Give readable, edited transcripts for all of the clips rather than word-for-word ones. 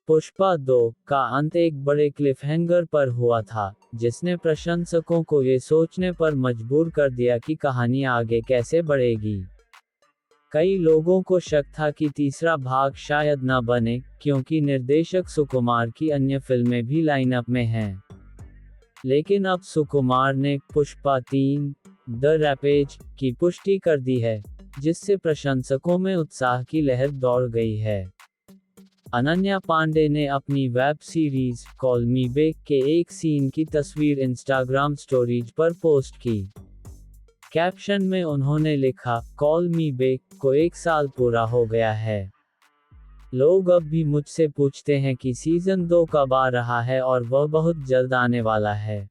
पुष्पा 2 का अंत एक बड़े क्लिफहैंगर पर हुआ था, जिसने प्रशंसकों को ये सोचने पर मजबूर कर दिया कि कहानी आगे कैसे बढ़ेगी। कई लोगों को शक था कि तीसरा भाग शायद न बने, क्योंकि निर्देशक सुकुमार की अन्य फिल्में भी लाइनअप में हैं। लेकिन अब सुकुमार ने पुष्पा 3 द रैपेज की पुष्टि कर दी है, जिससे प्रशंसकों में उत्साह की लहर दौड़ गई है। अनन्या पांडे ने अपनी web series call me back के एक सीन की तस्वीर इंस्टाग्राम स्टोरीज पर पोस्ट की। कैप्शन में उन्होंने लिखा, कॉल मी बैक को 1 साल पूरा हो गया है। लोग अब भी मुझसे पूछते हैं कि सीजन 2 कब आ रहा है, और वह बहुत जल्द आने वाला है।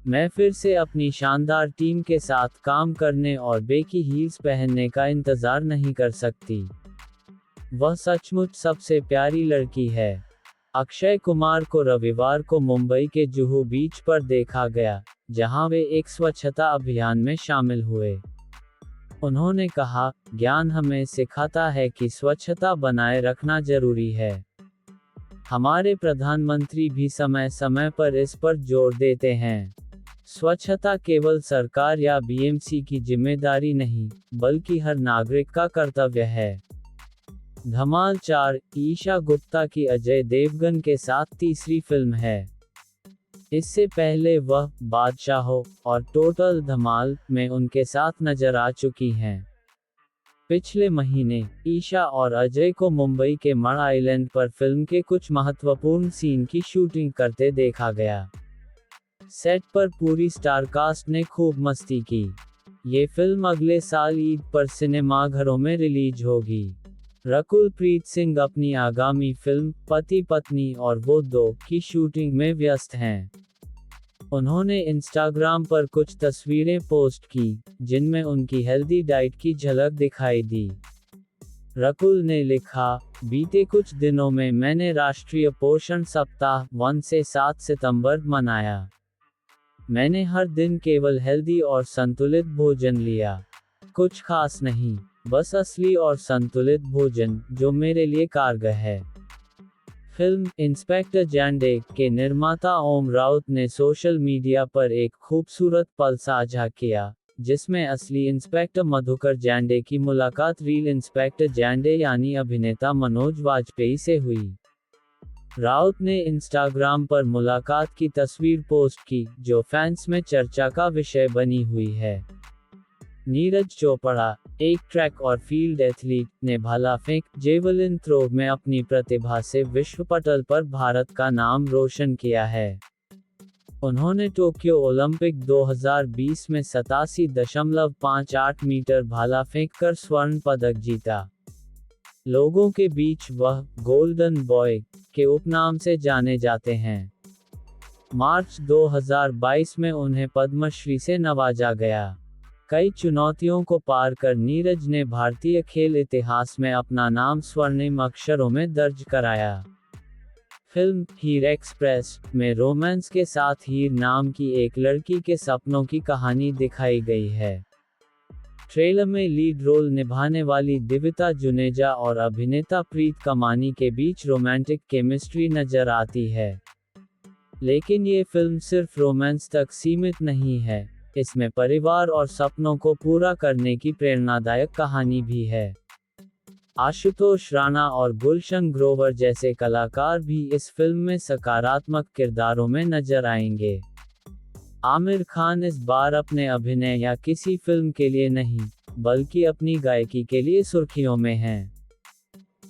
मैं फिर से अपनी शानदार टीम के साथ काम करने और बेकी हील्स पहनने का इंतजार नहीं कर सकती। वह सचमुच सबसे प्यारी लड़की है। अक्षय कुमार को रविवार को मुंबई के जुहू बीच पर देखा गया, जहां वे एक स्वच्छता अभियान में शामिल हुए। उन्होंने कहा, ज्ञान हमें सिखाता है कि स्वच्छता बनाए रखना जरूरी है। हमारे प्रधानमंत्री भी समय समय पर इस पर जोर देते हैं। स्वच्छता केवल सरकार या बीएमसी की जिम्मेदारी नहीं, बल्कि हर नागरिक का कर्तव्य है। धमाल 4 ईशा गुप्ता की अजय देवगन के साथ तीसरी फिल्म है। इससे पहले वह बादशाहो और टोटल धमाल में उनके साथ नजर आ चुकी हैं। पिछले महीने ईशा और अजय को मुंबई के मड़ आइलैंड पर फिल्म के कुछ महत्वपूर्ण सीन की शूटिंग करते देखा गया। सेट पर पूरी स्टारकास्ट ने खूब मस्ती की। ये फिल्म अगले साल ईद पर सिनेमाघरों में रिलीज होगी। रकुल प्रीत सिंह अपनी आगामी फिल्म पति पत्नी और वो 2 की शूटिंग में व्यस्त हैं। उन्होंने इंस्टाग्राम पर कुछ तस्वीरें पोस्ट की, जिनमें उनकी हेल्दी डाइट की झलक दिखाई दी। रकुल ने लिखा, बीते कुछ दिनों में मैंने राष्ट्रीय पोषण सप्ताह 1 से 7 सितंबर मनाया। मैंने हर दिन केवल हेल्दी और संतुलित भोजन लिया। कुछ खास नहीं, बस असली और संतुलित भोजन, जो मेरे लिए कारगर है। फिल्म इंस्पेक्टर जैंडे के निर्माता ओम राउत ने सोशल मीडिया पर एक खूबसूरत पल साझा किया, जिसमें असली इंस्पेक्टर मधुकर जैंडे की मुलाकात रियल इंस्पेक्टर जैंडे यानी अभिनेता मनोज वाजपेयी से हुई। राउत ने इंस्टाग्राम पर मुलाकात की तस्वीर पोस्ट की, जो फैंस में चर्चा का विषय बनी हुई है। नीरज चोपड़ा, एक ट्रैक और फील्ड एथलीट, ने भाला फेंक जेवलिन थ्रो में अपनी प्रतिभा से विश्व पटल पर भारत का नाम रोशन किया है। उन्होंने टोक्यो ओलंपिक 2020 में 87.58 मीटर भाला फेंककर स्वर्ण पदक जीता। लोगों के बीच वह गोल्डन बॉय के उपनाम से जाने जाते हैं। मार्च 2022 में उन्हें पद्मश्री से नवाजा गया। कई चुनौतियों को पार कर नीरज ने भारतीय खेल इतिहास में अपना नाम स्वर्णिम अक्षरों में दर्ज कराया। फिल्म हीर एक्सप्रेस में रोमांस के साथ हीर नाम की एक लड़की के सपनों की कहानी दिखाई गई है। ट्रेलर में लीड रोल निभाने वाली दिविता जुनेजा और अभिनेता प्रीत कमानी के बीच रोमांटिक केमिस्ट्री नजर आती है। लेकिन ये फिल्म सिर्फ रोमांस तक सीमित नहीं है, इसमें परिवार और सपनों को पूरा करने की प्रेरणादायक कहानी भी है। आशुतोष राणा और गुलशन ग्रोवर जैसे कलाकार भी इस फिल्म में सकारात्मक किरदारों में नजर आएंगे। आमिर खान इस बार अपने अभिनय या किसी फिल्म के लिए नहीं, बल्कि अपनी गायकी के लिए सुर्खियों में हैं।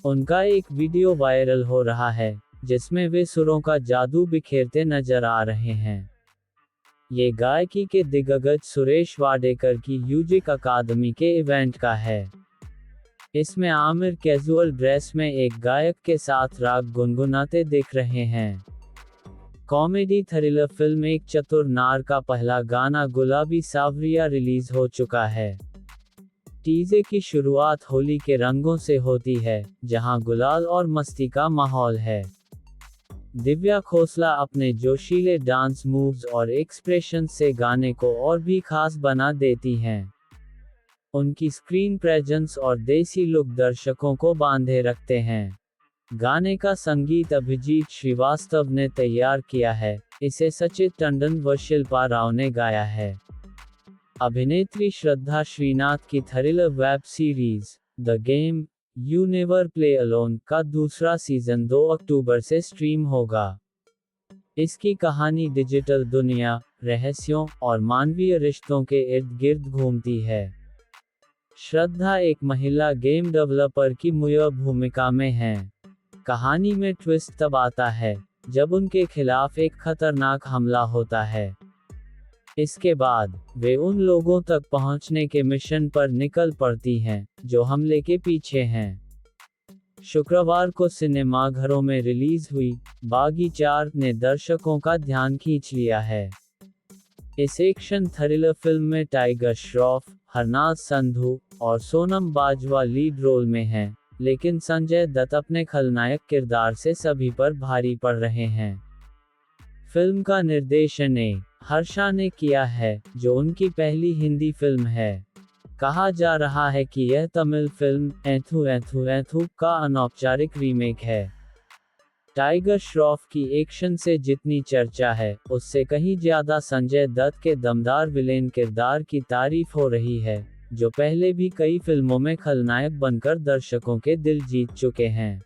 उनका एक वीडियो वायरल हो रहा है, जिसमें वे सुरों का जादू बिखेरते नजर आ रहे हैं। ये गायकी के दिग्गज सुरेश वाडेकर की म्यूजिक अकादमी के इवेंट का है। इसमें आमिर कैजुअल ड्रेस में एक गायक के साथ राग गुनगुनाते दिख रहे हैं। कॉमेडी थ्रिलर फिल्म एक चतुर नार का पहला गाना गुलाबी सावरिया रिलीज हो चुका है। टीजर की शुरुआत होली के रंगों से होती है, जहां गुलाल और मस्ती का माहौल है। दिव्या खोसला अपने जोशीले डांस मूव्स और एक्सप्रेशन से गाने को और भी खास बना देती हैं। उनकी स्क्रीन प्रेजेंस और देसी लुक दर्शकों को बांधे रखते हैं। गाने का संगीत अभिजीत श्रीवास्तव ने तैयार किया है, इसे सचित टंडन व शिल्पा राव ने गाया है। अभिनेत्री श्रद्धा श्रीनाथ की thriller web series the game you never play alone का दूसरा सीजन 2 अक्टूबर से स्ट्रीम होगा। इसकी कहानी डिजिटल दुनिया, रहस्यों और मानवीय रिश्तों के इर्द गिर्द घूमती है। श्रद्धा एक महिला गेम डेवलपर की मुख्य भूमिका में हैं। कहानी में ट्विस्ट तब आता है जब उनके खिलाफ एक खतरनाक हमला होता है। इसके बाद वे उन लोगों तक पहुंचने के मिशन पर निकल पड़ती हैं जो हमले के पीछे हैं। शुक्रवार को सिनेमाघरों में रिलीज हुई बागी 4 ने दर्शकों का ध्यान खींच लिया है। इस एक्शन थ्रिलर फिल्म में टाइगर श्रॉफ, हरनाथ संधू और सोनम बाजवा लीड रोल में हैं, लेकिन संजय दत्त अपने खलनायक किरदार से सभी पर भारी पड़ रहे हैं। फिल्म का निर्देशन हर्षा ने किया है, जो उनकी पहली हिंदी फिल्म है। कहा जा रहा है कि यह Tamil film enthu enthu enthu का अनौपचारिक रीमेक है। टाइगर श्रॉफ की एक्शन से जितनी चर्चा है, उससे कहीं ज्यादा संजय दत्त के दमदार विलेन किरदार की तारीफ हो रही है, जो पहले भी कई फिल्मों में खलनायक बनकर दर्शकों के दिल जीत चुके हैं।